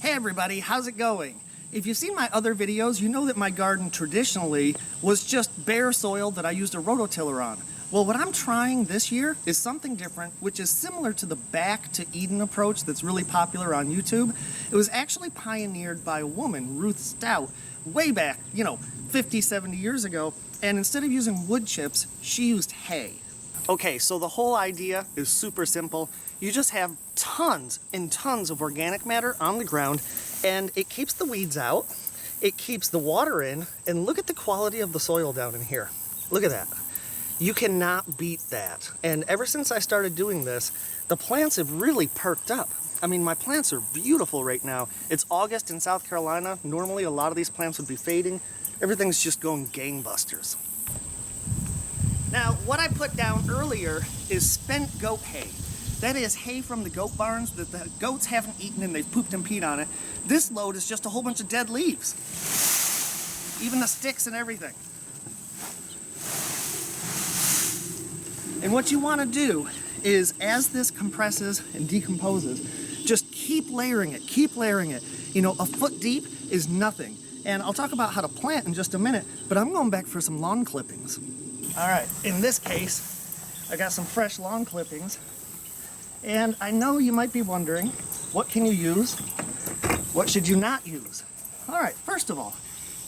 Hey everybody, how's it going? If you've seen my other videos, you know that my garden traditionally was just bare soil that I used a rototiller on. Well, what I'm trying this year is something different, which is similar to the Back to Eden approach that's really popular on YouTube. It was actually pioneered by a woman, Ruth Stout, way back, 50, 70 years ago, and instead of using wood chips, she used hay. Okay, so the whole idea is super simple. You just have tons and tons of organic matter on the ground, and it keeps the weeds out, it keeps the water in, and look at the quality of the soil down in here. Look at that. You cannot beat that. And ever since I started doing this, the plants have really perked up. I mean, my plants are beautiful right now. It's August in South Carolina. Normally, a lot of these plants would be fading. Everything's just going gangbusters. Now, what I put down earlier is spent goat hay. That is hay from the goat barns that the goats haven't eaten and they've pooped and peed on it. This load is just a whole bunch of dead leaves. Even the sticks and everything. And what you want to do is, as this compresses and decomposes, just keep layering it, keep layering it. A foot deep is nothing. And I'll talk about how to plant in just a minute, but I'm going back for some lawn clippings. All right, in this case, I got some fresh lawn clippings. And I know you might be wondering, what can you use? What should you not use? All right, first of all,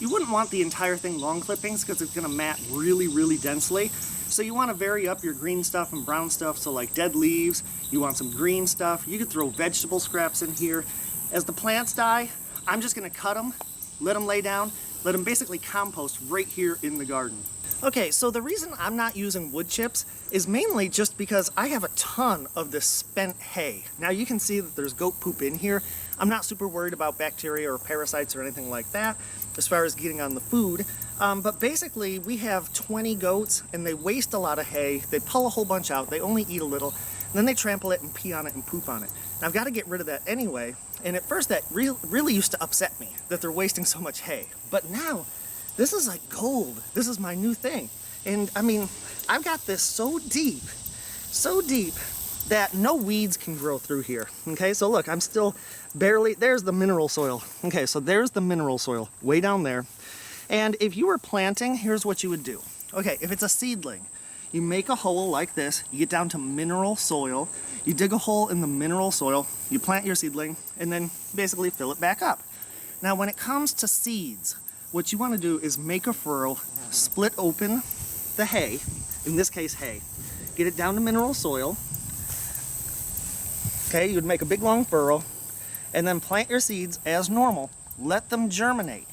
you wouldn't want the entire thing lawn clippings because it's gonna mat really, really densely. So you wanna vary up your green stuff and brown stuff. So like dead leaves, you want some green stuff. You could throw vegetable scraps in here. As the plants die, I'm just gonna cut them, let them lay down, let them basically compost right here in the garden. Okay, so the reason I'm not using wood chips is mainly just because I have a ton of this spent hay. Now you can see that there's goat poop in here. I'm not super worried about bacteria or parasites or anything like that as far as getting on the food. But basically we have 20 goats and they waste a lot of hay. They pull a whole bunch out, they only eat a little, and then they trample it and pee on it and poop on it. And I've got to get rid of that anyway. And at first that really used to upset me that they're wasting so much hay. But now, this is like gold. This is my new thing. And I mean, I've got this so deep that no weeds can grow through here. Okay, so look, I'm still barely, there's the mineral soil. Okay, so there's the mineral soil way down there. And if you were planting, here's what you would do. Okay, if it's a seedling, you make a hole like this, you get down to mineral soil, you dig a hole in the mineral soil, you plant your seedling, and then basically fill it back up. Now, when it comes to seeds, what you want to do is make a furrow, split open the hay, in this case hay, get it down to mineral soil. Okay, you'd make a big long furrow, and then plant your seeds as normal. Let them germinate.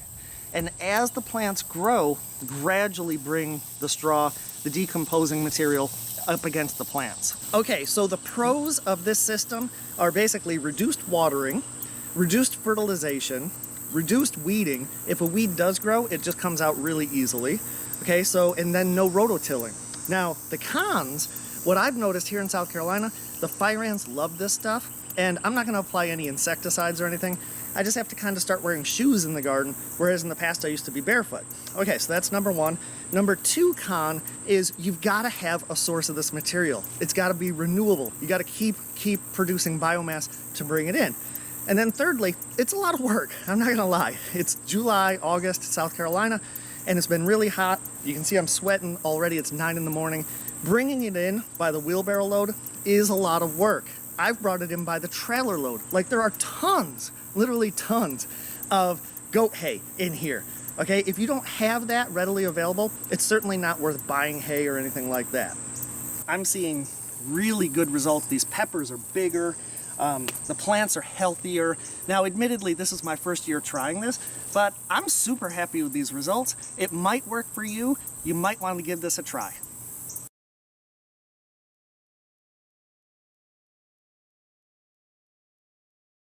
And as the plants grow, gradually bring the straw, the decomposing material, up against the plants. Okay, so the pros of this system are basically reduced watering, reduced fertilization, reduced weeding. If a weed does grow, it just comes out really easily. Okay, so, and then no rototilling. Now, the cons, what I've noticed here in South Carolina, the fire ants love this stuff, and I'm not gonna apply any insecticides or anything. I just have to kind of start wearing shoes in the garden, whereas in the past I used to be barefoot. Okay, so that's number one. Number two con is you've gotta have a source of this material. It's gotta be renewable. You gotta keep producing biomass to bring it in. And then thirdly, it's a lot of work. I'm not gonna lie. It's July, August, South Carolina, and it's been really hot. You can see I'm sweating already. It's 9 in the morning. Bringing it in by the wheelbarrow load is a lot of work. I've brought it in by the trailer load. Like, there are tons, literally tons of goat hay in here. Okay, if you don't have that readily available, it's certainly not worth buying hay or anything like that. I'm seeing really good results. These peppers are bigger. The plants are healthier. Now, admittedly, this is my first year trying this, but I'm super happy with these results. It might work for you. You might want to give this a try.